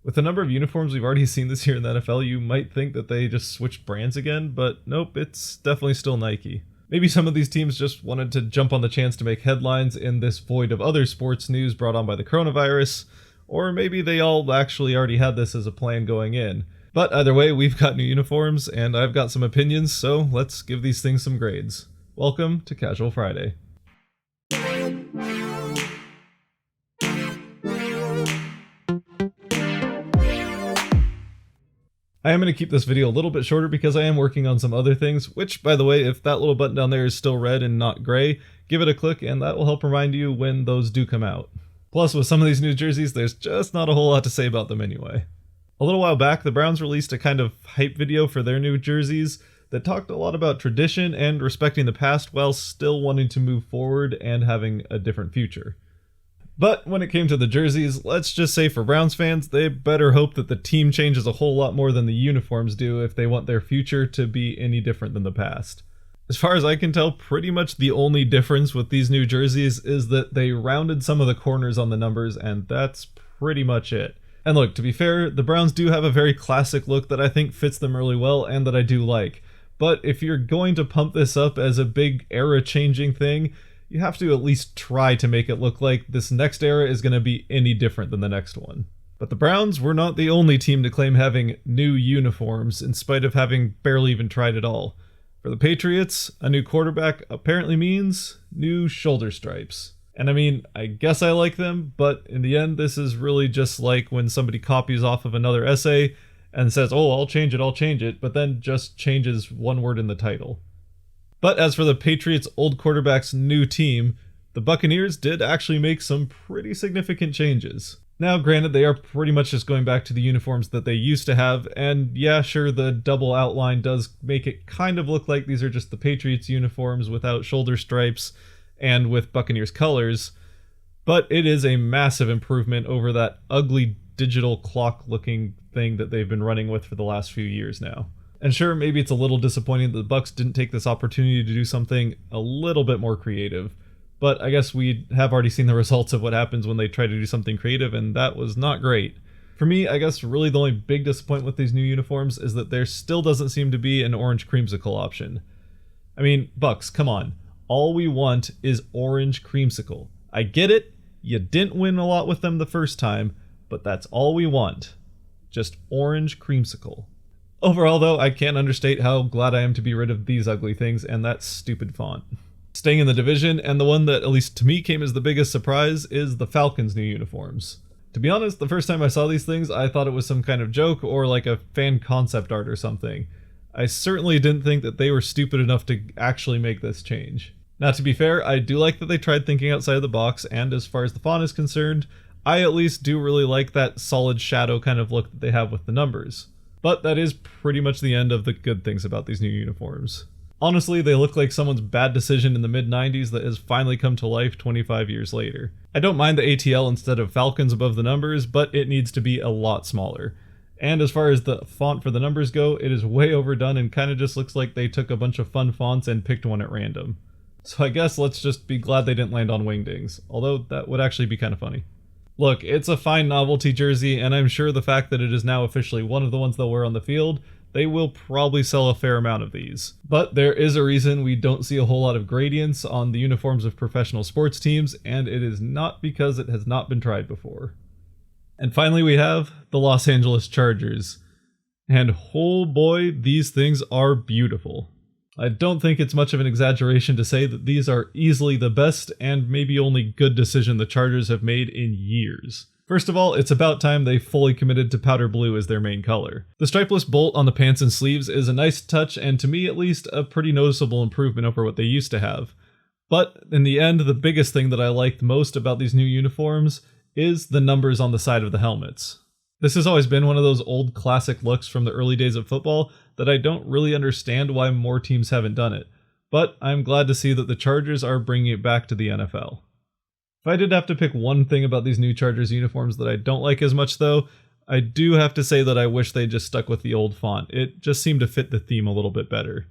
With the number of uniforms we've already seen this year in the NFL, you might think that they just switched brands again, but nope, it's definitely still Nike. Maybe some of these teams just wanted to jump on the chance to make headlines in this void of other sports news brought on by the coronavirus, or maybe they all actually already had this as a plan going in. But either way, we've got new uniforms, and I've got some opinions, so let's give these things some grades. Welcome to Casual Friday. I am going to keep this video a little bit shorter because I am working on some other things, which, by the way, if that little button down there is still red and not gray, give it a click and that will help remind you when those do come out. Plus, with some of these new jerseys, there's just not a whole lot to say about them anyway. A little while back, the Browns released a kind of hype video for their new jerseys that talked a lot about tradition and respecting the past while still wanting to move forward and having a different future. But when it came to the jerseys, let's just say for Browns fans, they better hope that the team changes a whole lot more than the uniforms do if they want their future to be any different than the past. As far as I can tell, pretty much the only difference with these new jerseys is that they rounded some of the corners on the numbers, and that's pretty much it. And look, to be fair, the Browns do have a very classic look that I think fits them really well and that I do like. But if you're going to pump this up as a big era-changing thing, you have to at least try to make it look like this next era is going to be any different than the next one. But the Browns were not the only team to claim having new uniforms, in spite of having barely even tried it all. For the Patriots, a new quarterback apparently means new shoulder stripes. And I mean, I guess I like them, but in the end, this is really just like when somebody copies off of another essay and says, oh, I'll change it, but then just changes one word in the title. But as for the Patriots' old quarterback's new team, the Buccaneers did actually make some pretty significant changes. Now, granted, they are pretty much just going back to the uniforms that they used to have, and yeah, sure, the double outline does make it kind of look like these are just the Patriots uniforms without shoulder stripes and with Buccaneers colors, but it is a massive improvement over that ugly digital clock-looking thing that they've been running with for the last few years now. And sure, maybe it's a little disappointing that the Bucks didn't take this opportunity to do something a little bit more creative, but I guess we have already seen the results of what happens when they try to do something creative, and that was not great. For me, I guess really the only big disappointment with these new uniforms is that there still doesn't seem to be an orange creamsicle option. I mean, Bucks, come on. All we want is orange creamsicle. I get it, you didn't win a lot with them the first time, but that's all we want. Just orange creamsicle. Overall, though, I can't understate how glad I am to be rid of these ugly things and that stupid font. Staying in the division, and the one that at least to me came as the biggest surprise, is the Falcons' new uniforms. To be honest, the first time I saw these things, I thought it was some kind of joke or like a fan concept art or something. I certainly didn't think that they were stupid enough to actually make this change. Now, to be fair, I do like that they tried thinking outside of the box, and as far as the font is concerned, I at least do really like that solid shadow kind of look that they have with the numbers. But that is pretty much the end of the good things about these new uniforms. Honestly, they look like someone's bad decision in the mid-90s that has finally come to life 25 years later. I don't mind the ATL instead of Falcons above the numbers, but it needs to be a lot smaller. And as far as the font for the numbers go, it is way overdone and kind of just looks like they took a bunch of fun fonts and picked one at random. So I guess let's just be glad they didn't land on wingdings, although that would actually be kind of funny. Look, it's a fine novelty jersey, and I'm sure the fact that it is now officially one of the ones they'll wear on the field, they will probably sell a fair amount of these. But there is a reason we don't see a whole lot of gradients on the uniforms of professional sports teams, and it is not because it has not been tried before. And finally we have the Los Angeles Chargers. And oh boy, these things are beautiful. I don't think it's much of an exaggeration to say that these are easily the best and maybe only good decision the Chargers have made in years. First of all, it's about time they fully committed to powder blue as their main color. The stripeless bolt on the pants and sleeves is a nice touch and to me at least a pretty noticeable improvement over what they used to have. But in the end, the biggest thing that I liked most about these new uniforms is the numbers on the side of the helmets. This has always been one of those old classic looks from the early days of football that I don't really understand why more teams haven't done it, but I'm glad to see that the Chargers are bringing it back to the NFL. If I did have to pick one thing about these new Chargers uniforms that I don't like as much though, I do have to say that I wish they just stuck with the old font. It just seemed to fit the theme a little bit better.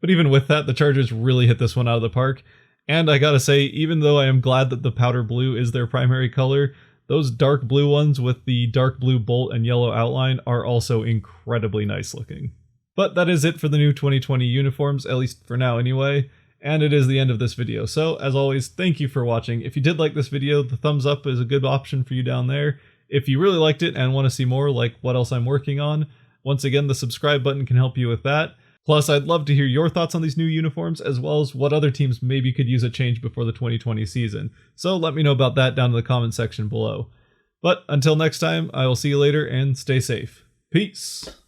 But even with that, the Chargers really hit this one out of the park, and I gotta say, even though I am glad that the powder blue is their primary color, those dark blue ones with the dark blue bolt and yellow outline are also incredibly nice looking. But that is it for the new 2020 uniforms, at least for now anyway, and it is the end of this video. So as always, thank you for watching. If you did like this video, the thumbs up is a good option for you down there. If you really liked it and want to see more, like what else I'm working on, once again, the subscribe button can help you with that. Plus, I'd love to hear your thoughts on these new uniforms, as well as what other teams maybe could use a change before the 2020 season. So let me know about that down in the comment section below. But until next time, I will see you later and stay safe. Peace!